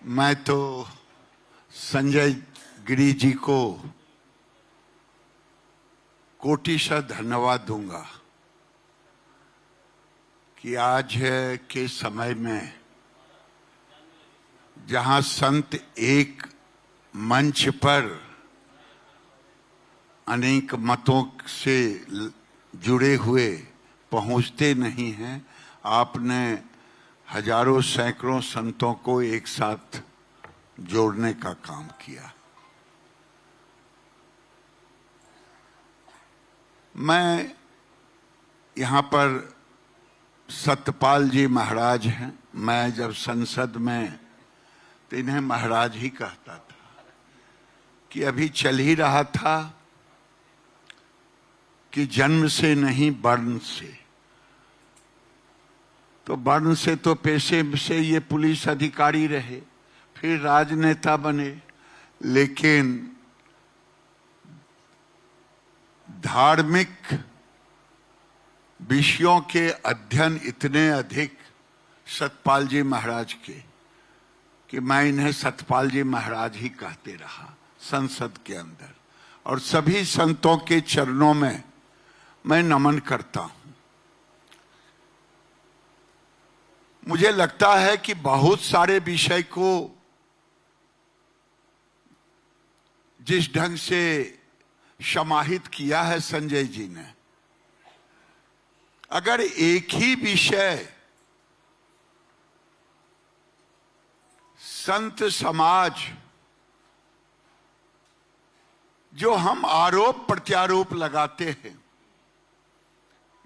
मैं तो संजय गिरी जी को कोटिशः धन्यवाद दूंगा कि आज के समय में जहां संत एक मंच पर अनेक मतों से जुड़े हुए पहुंचते नहीं हैं, आपने हजारों सैकड़ों संतों को एक साथ जोड़ने का काम किया। मैं यहाँ पर सतपाल जी महाराज हैं। मैं जब संसद में तो इन्हें महाराज ही कहता था कि अभी चल ही रहा था कि जन्म से नहीं वर्ण से, तो वर्ण से तो पेशे से ये पुलिस अधिकारी रहे, फिर राजनेता बने, लेकिन धार्मिक विषयों के अध्ययन इतने अधिक सतपाल जी महाराज के कि मैं इन्हें सतपाल जी महाराज ही कहते रहा संसद के अंदर। और सभी संतों के चरणों में मैं नमन करता हूं। मुझे लगता है कि बहुत सारे विषय को जिस ढंग से समाहित किया है संजय जी ने, अगर एक ही विषय संत समाज, जो हम आरोप प्रत्यारोप लगाते हैं,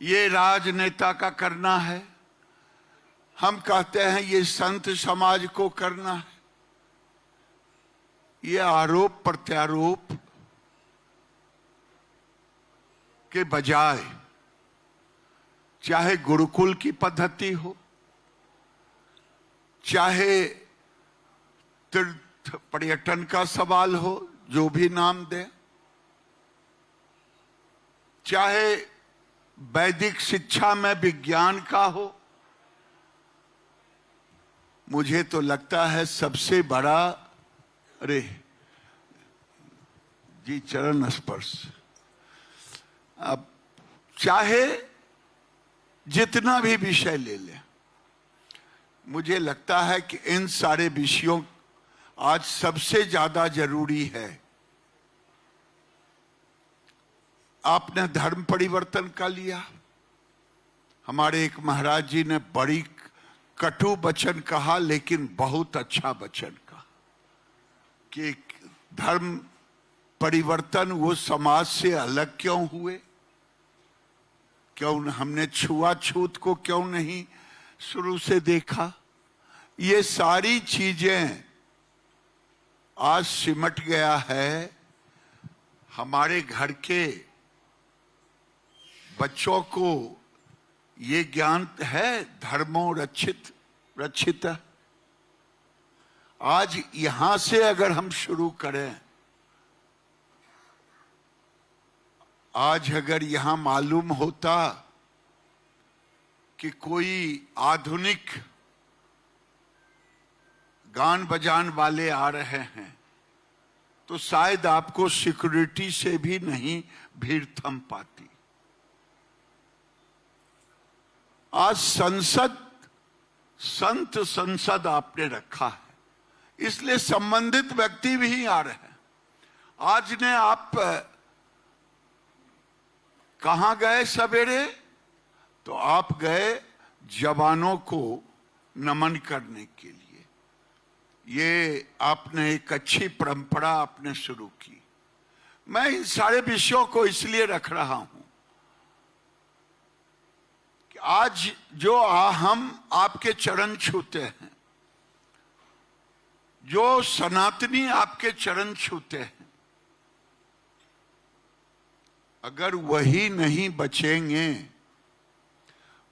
ये राजनेता का करना है, हम कहते हैं ये संत समाज को करना है, ये आरोप प्रत्यारोप के बजाय चाहे गुरुकुल की पद्धति हो, चाहे तीर्थ पर्यटन का सवाल हो, जो भी नाम दे, चाहे वैदिक शिक्षा में विज्ञान का हो, मुझे तो लगता है सबसे बड़ा, अरे जी चरण स्पर्श, अब चाहे जितना भी विषय ले ले, मुझे लगता है कि इन सारे विषयों आज सबसे ज्यादा जरूरी है। आपने धर्म परिवर्तन का लिया, हमारे एक महाराज जी ने बड़ी कटु वचन कहा, लेकिन बहुत अच्छा वचन कहा कि धर्म परिवर्तन वो समाज से अलग क्यों हुए, क्यों हमने छुआछूत को क्यों नहीं शुरू से देखा। ये सारी चीजें आज सिमट गया है। हमारे घर के बच्चों को ये ज्ञान है, धर्मों रक्षित रक्षित। आज यहां से अगर हम शुरू करें, आज अगर यहां मालूम होता कि कोई आधुनिक गान बजान वाले आ रहे हैं, तो शायद आपको सिक्योरिटी से भी नहीं भीड़ थम पाती। आज संसद आपने रखा है, इसलिए संबंधित व्यक्ति भी आ रहे हैं। आज ने आप कहां गए सवेरे, तो आप गए जवानों को नमन करने के लिए। ये आपने एक अच्छी परंपरा आपने शुरू की। मैं इन सारे विषयों को इसलिए रख रहा हूं कि आज जो हम आपके चरण छूते हैं, जो सनातनी आपके चरण छूते हैं, अगर वही नहीं बचेंगे,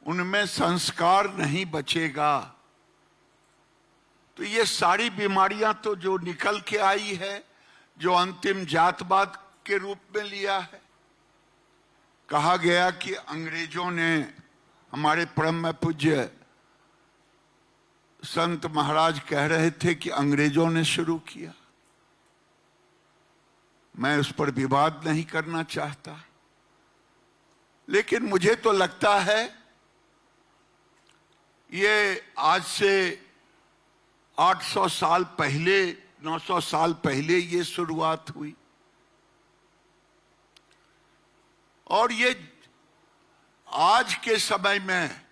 उनमें संस्कार नहीं बचेगा, तो ये सारी बीमारियां तो जो निकल के आई है, जो अंतिम जातवाद के रूप में लिया है। कहा गया कि अंग्रेजों ने, हमारे परम पूज्य संत महाराज कह रहे थे कि अंग्रेजों ने शुरू किया। मैं उस पर विवाद नहीं करना चाहता, लेकिन मुझे तो लगता है ये आज से 800 साल पहले, 900 साल पहले ये शुरुआत हुई, और ये आज के समय में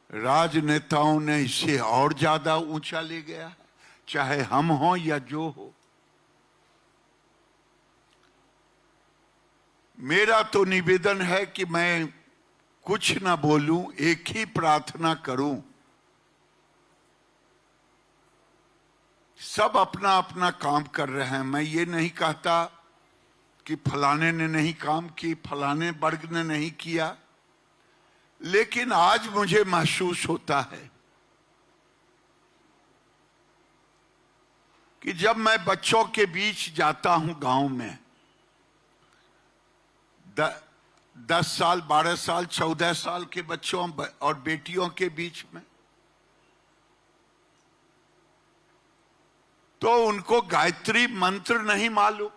राजनेताओं ने इसे और ज्यादा ऊंचा ले गया है, चाहे हम हों या जो हो। मेरा तो निवेदन है कि मैं कुछ ना बोलूं, एक ही प्रार्थना करूं, सब अपना अपना काम कर रहे हैं। मैं ये नहीं कहता कि फलाने ने नहीं काम की, फलाने वर्ग ने नहीं किया, लेकिन आज मुझे महसूस होता है कि जब मैं बच्चों के बीच जाता हूं गांव में, 10 साल, 12 साल, 14 साल के बच्चों और बेटियों के बीच में, तो उनको गायत्री मंत्र नहीं मालूम,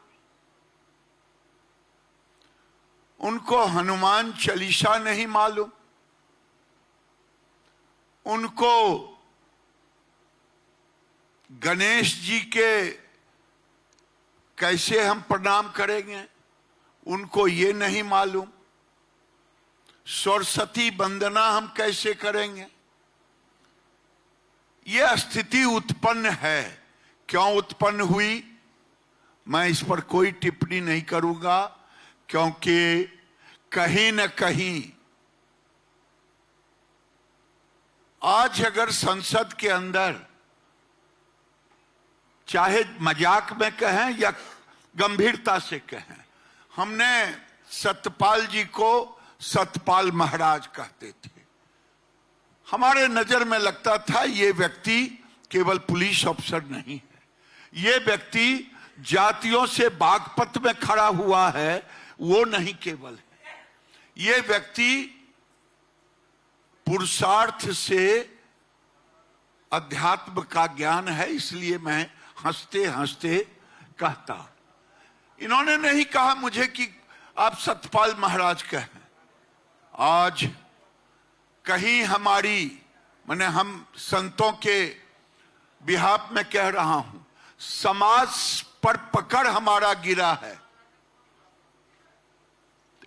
उनको हनुमान चालीसा नहीं मालूम, उनको गणेश जी के कैसे हम प्रणाम करेंगे उनको ये नहीं मालूम, सरस्वती वंदना हम कैसे करेंगे। ये स्थिति उत्पन्न है। क्यों उत्पन्न हुई, मैं इस पर कोई टिप्पणी नहीं करूंगा, क्योंकि कहीं न कहीं आज अगर संसद के अंदर, चाहे मजाक में कहें या गंभीरता से कहें, हमने सतपाल जी को सतपाल महाराज कहते थे। हमारे नजर में लगता था ये व्यक्ति केवल पुलिस अफसर नहीं है, ये व्यक्ति जातियों से बागपत में खड़ा हुआ है, वो नहीं केवल है, ये व्यक्ति पुरुषार्थ से अध्यात्म का ज्ञान है। इसलिए मैं हंसते हंसते कहता, इन्होंने नहीं कहा मुझे कि आप सतपाल महाराज कहें। आज कहीं हमारी, मैंने हम संतों के बिहाफ में कह रहा हूं, समाज पर पकड़ हमारा गिरा है,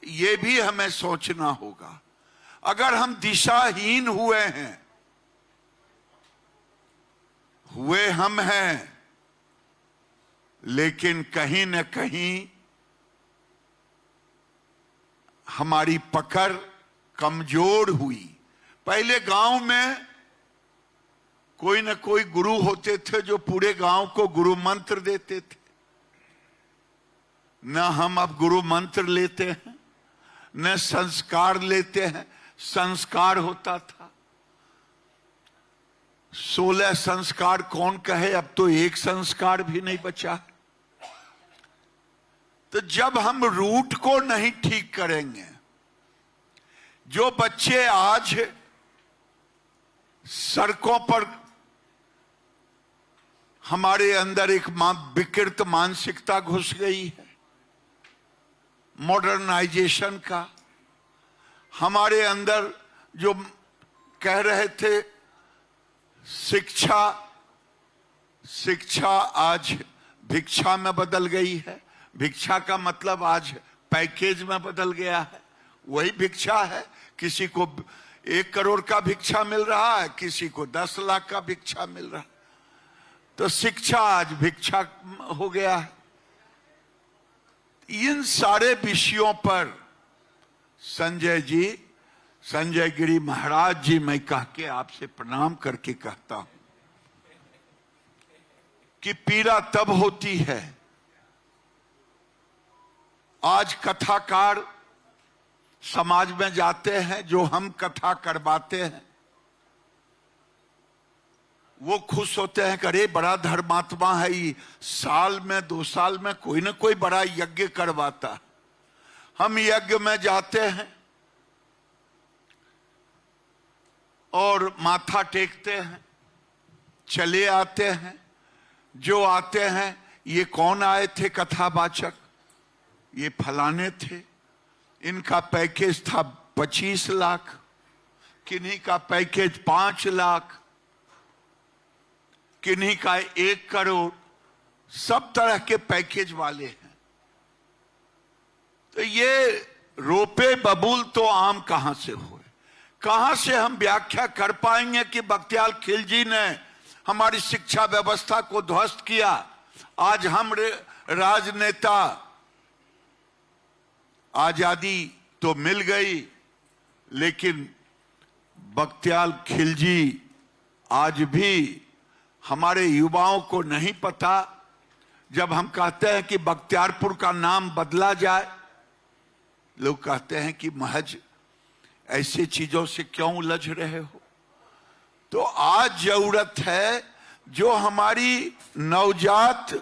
ये भी हमें सोचना होगा। अगर हम दिशाहीन हुए हैं, हुए हम हैं, लेकिन कहीं न कहीं हमारी पकड़ कमजोर हुई। पहले गांव में कोई न कोई गुरु होते थे जो पूरे गांव को गुरु मंत्र देते थे। न हम अब गुरु मंत्र लेते हैं, न संस्कार लेते हैं। संस्कार होता था, 16 संस्कार कौन कहे, अब तो एक संस्कार भी नहीं बचा। तो जब हम रूट को नहीं ठीक करेंगे, जो बच्चे आज सड़कों पर, हमारे अंदर एक विकृत मानसिकता घुस गई है मॉडर्नाइजेशन का। हमारे अंदर जो कह रहे थे शिक्षा आज भिक्षा में बदल गई है। भिक्षा का मतलब आज पैकेज में बदल गया है। वही भिक्षा है, किसी को 1 करोड़ का भिक्षा मिल रहा है, किसी को 10 लाख का भिक्षा मिल रहा है। तो शिक्षा आज भिक्षा हो गया है। इन सारे विषयों पर संजय गिरी महाराज जी, मैं कह के आपसे प्रणाम करके कहता हूं कि पीड़ा तब होती है, आज कथाकार समाज में जाते हैं, जो हम कथा करवाते हैं वो खुश होते हैं कि अरे बड़ा धर्मात्मा है, ये साल में 2 साल में कोई ना कोई बड़ा यज्ञ करवाता। हम यज्ञ में जाते हैं और माथा टेकते हैं, चले आते हैं। जो आते हैं, ये कौन आए थे कथावाचक, ये फलाने थे, इनका पैकेज था 25 लाख, किन्हीं का पैकेज 5 लाख, किन्हीं का 1 करोड़, सब तरह के पैकेज वाले हैं। तो ये रोपे बबूल तो आम कहां से हुए? कहां से हम व्याख्या कर पाएंगे कि बख्तियार खिलजी ने हमारी शिक्षा व्यवस्था को ध्वस्त किया? आज हम राजनेता, आजादी तो मिल गई, लेकिन बख्तियार खिलजी आज भी हमारे युवाओं को नहीं पता। जब हम कहते हैं कि बख्तियारपुर का नाम बदला जाए, लोग कहते हैं कि महज ऐसी चीजों से क्यों उलझ रहे हो? तो आज जरूरत है, जो हमारी नवजात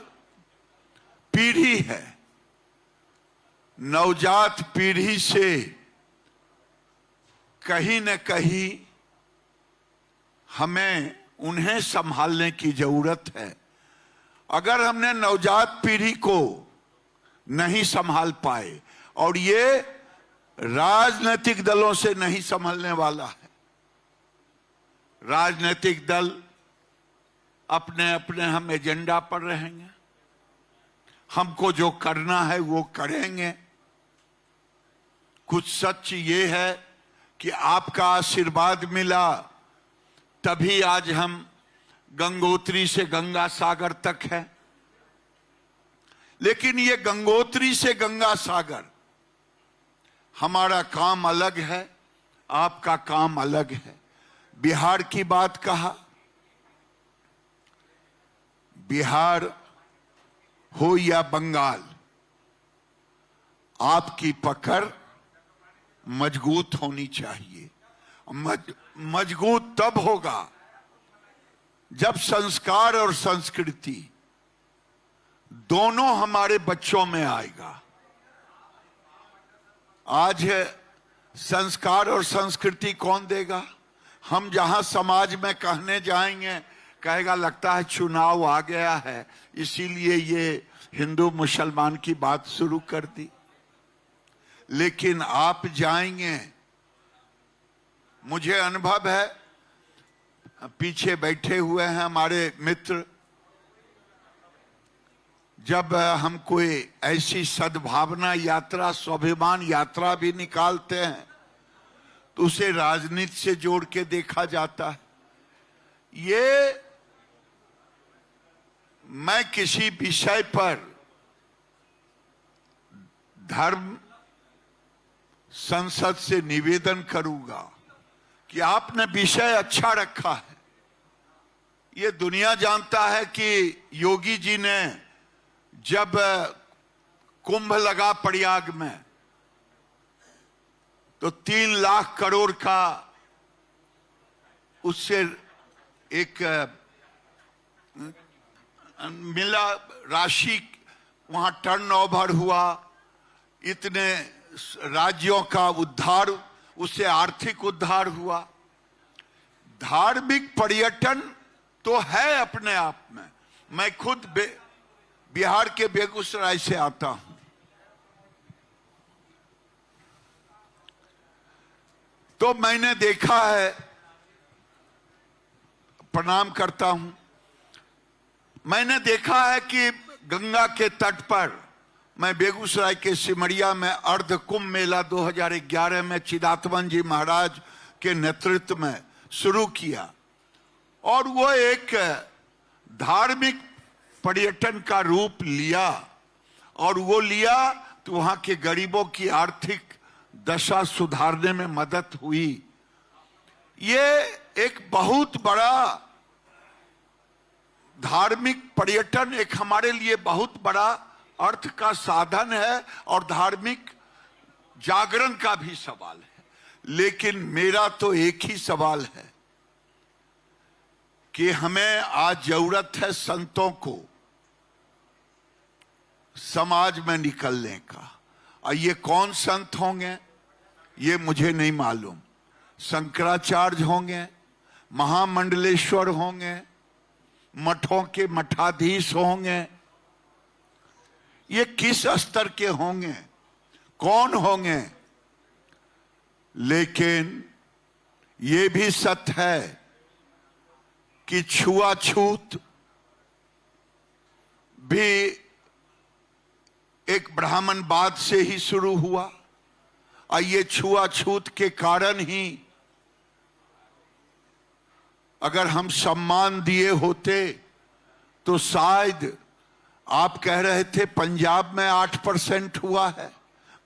पीढ़ी है, नवजात पीढ़ी से कहीं न कहीं हमें उन्हें संभालने की जरूरत है। अगर हमने नवजात पीढ़ी को नहीं संभाल पाए, और ये राजनीतिक दलों से नहीं संभलने वाला है। राजनीतिक दल अपने अपने हम एजेंडा पर रहेंगे, हमको जो करना है वो करेंगे। कुछ सच ये है कि आपका आशीर्वाद मिला, तभी आज हम गंगोत्री से गंगा सागर तक है। लेकिन ये गंगोत्री से गंगा सागर, हमारा काम अलग है, आपका काम अलग है। बिहार की बात कहा, बिहार हो या बंगाल, आपकी पकड़ मजबूत होनी चाहिए। मजबूत तब होगा जब संस्कार और संस्कृति दोनों हमारे बच्चों में आएगा। आज संस्कार और संस्कृति कौन देगा? हम जहां समाज में कहने जाएंगे, कहेगा लगता है चुनाव आ गया है, इसीलिए ये हिंदू मुसलमान की बात शुरू कर दी। लेकिन आप जाएंगे, मुझे अनुभव है, पीछे बैठे हुए हैं हमारे मित्र, जब हम कोई ऐसी सद्भावना यात्रा, स्वाभिमान यात्रा भी निकालते हैं, तो उसे राजनीति से जोड़ के देखा जाता है। ये मैं किसी विषय पर धर्म संसद से निवेदन करूंगा कि आपने विषय अच्छा रखा है। ये दुनिया जानता है कि योगी जी ने जब कुंभ लगा प्रयाग में, तो 3 लाख करोड़ का उससे एक मिला राशि, वहां टर्नओवर हुआ, इतने राज्यों का उद्धार, उससे आर्थिक उद्धार हुआ। धार्मिक पर्यटन तो है अपने आप में। मैं खुद बिहार के बेगूसराय से आता हूं, तो मैंने देखा है, प्रणाम करता हूं, मैंने देखा है कि गंगा के तट पर, मैं बेगूसराय के सिमरिया में अर्ध कुंभ मेला 2011 में चिदात्मन जी महाराज के नेतृत्व में शुरू किया, और वो एक धार्मिक पर्यटन का रूप लिया, और वो लिया तो वहां के गरीबों की आर्थिक दशा सुधारने में मदद हुई। ये एक बहुत बड़ा धार्मिक पर्यटन, एक हमारे लिए बहुत बड़ा अर्थ का साधन है, और धार्मिक जागरण का भी सवाल है। लेकिन मेरा तो एक ही सवाल है कि हमें आज जरूरत है संतों को समाज में निकलने का। और ये कौन संत होंगे ये मुझे नहीं मालूम। शंकराचार्य होंगे, महामंडलेश्वर होंगे, मठों के मठाधीश होंगे। ये किस स्तर के होंगे, कौन होंगे? लेकिन ये भी सत्य है कि छुआछूत भी एक ब्राह्मणवाद से ही शुरू हुआ और ये छुआछूत के कारण ही अगर हम सम्मान दिए होते तो शायद, आप कह रहे थे पंजाब में 8% हुआ है,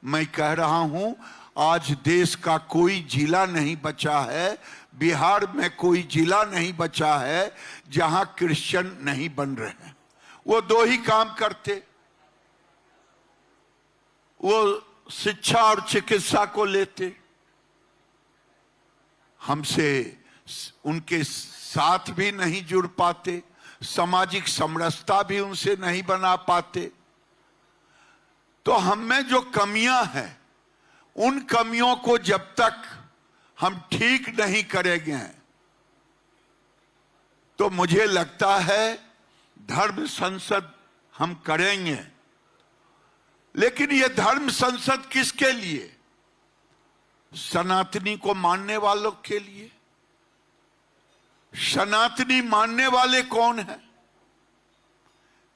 मैं कह रहा हूं आज देश का कोई जिला नहीं बचा है, बिहार में कोई जिला नहीं बचा है जहां क्रिश्चियन नहीं बन रहे हैं। वो दो ही काम करते, वो शिक्षा और चिकित्सा को लेते, हमसे उनके साथ भी नहीं जुड़ पाते, सामाजिक समरसता भी उनसे नहीं बना पाते। तो हम में जो कमियां हैं, उन कमियों को जब तक हम ठीक नहीं करेंगे तो मुझे लगता है धर्म संसद हम करेंगे। लेकिन ये धर्म संसद किसके लिए? सनातनी को मानने वालों के लिए। सनातनी मानने वाले कौन है?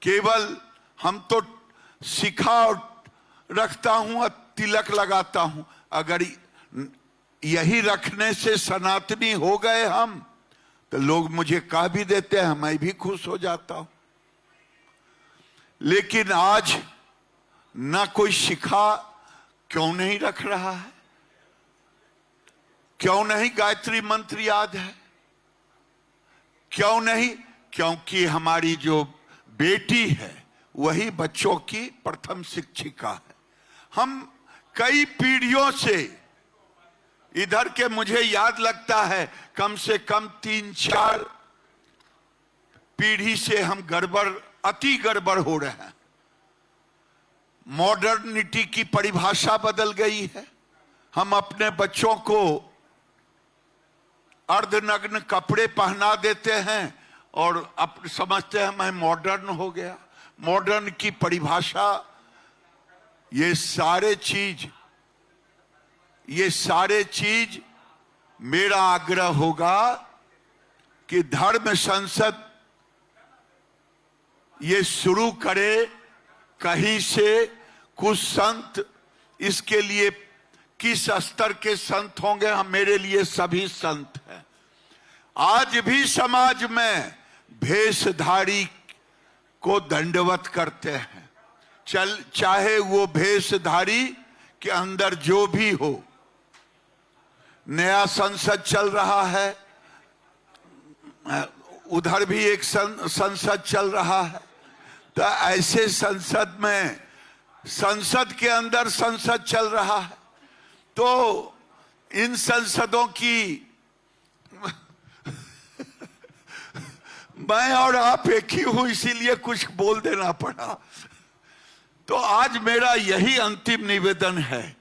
केवल हम तो सिखा और रखता हूं और तिलक लगाता हूं, अगर यही रखने से सनातनी हो गए हम तो लोग मुझे कह भी देते हैं, मैं भी खुश हो जाता हूं। लेकिन आज ना कोई शिखा क्यों नहीं रख रहा है? क्यों नहीं गायत्री मंत्र याद है? क्यों नहीं? क्योंकि हमारी जो बेटी है वही बच्चों की प्रथम शिक्षिका है। हम कई पीढ़ियों से इधर के, मुझे याद लगता है कम से कम 3-4 पीढ़ी से हम अति गड़बड़ हो रहे हैं। मॉडर्निटी की परिभाषा बदल गई है। हम अपने बच्चों को अर्धनग्न कपड़े पहना देते हैं और समझते हैं मैं मॉडर्न हो गया। मॉडर्न की परिभाषा, ये सारे चीज मेरा आग्रह होगा कि धर्म संसद ये शुरू करे कहीं से। कुछ संत इसके लिए किस स्तर के संत होंगे, हम मेरे लिए सभी संत हैं। आज भी समाज में भेषधारी को दंडवत करते हैं, चाहे वो भेषधारी के अंदर जो भी हो। नया संसद चल रहा है, उधर भी एक संसद चल रहा है। तो ऐसे संसद में, संसद के अंदर संसद चल रहा है, तो इन संसदों की मैं और आप एक ही हूं, इसीलिए कुछ बोल देना पड़ा। तो आज मेरा यही अंतिम निवेदन है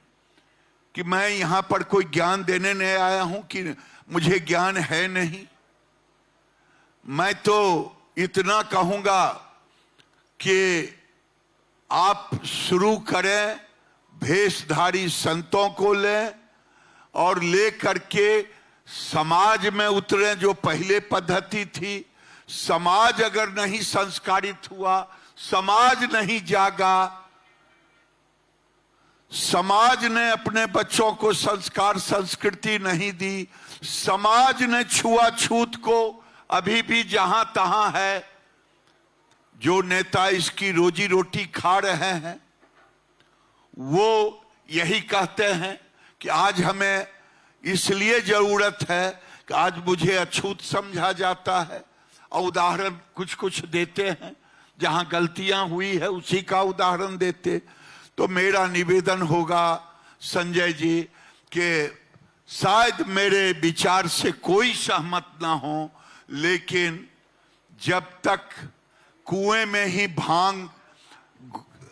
कि मैं यहां पर कोई ज्ञान देने नहीं आया हूं कि मुझे ज्ञान है नहीं। मैं तो इतना कहूंगा कि आप शुरू करें, भेषधारी संतों को लें और ले करके समाज में उतरे। जो पहले पद्धति थी, समाज अगर नहीं संस्कारित हुआ, समाज नहीं जागा, समाज ने अपने बच्चों को संस्कार संस्कृति नहीं दी, समाज ने छुआछूत को अभी भी जहां तहां है, जो नेता इसकी रोजी रोटी खा रहे हैं वो यही कहते हैं कि आज हमें इसलिए जरूरत है कि आज मुझे अछूत समझा जाता है, और उदाहरण कुछ कुछ देते हैं, जहां गलतियां हुई है उसी का उदाहरण देते। तो मेरा निवेदन होगा संजय जी कि शायद मेरे विचार से कोई सहमत ना हो, लेकिन जब तक कुएं में ही भांग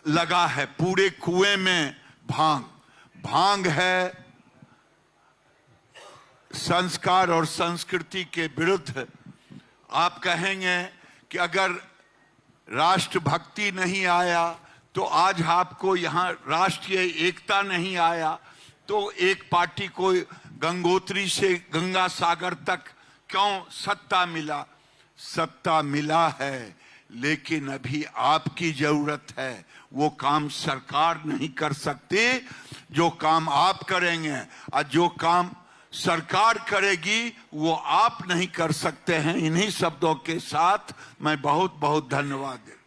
लगा है, पूरे कुएं में भांग है, संस्कार और संस्कृति के विरुद्ध आप कहेंगे कि अगर राष्ट्रभक्ति नहीं आया तो आज आपको यहाँ राष्ट्रीय एकता नहीं आया तो एक पार्टी को गंगोत्री से गंगा सागर तक क्यों सत्ता मिला? सत्ता मिला है, लेकिन अभी आपकी जरूरत है। वो काम सरकार नहीं कर सकती जो काम आप करेंगे, और जो काम सरकार करेगी वो आप नहीं कर सकते हैं। इन्हीं शब्दों के साथ मैं बहुत बहुत धन्यवाद देता हूं।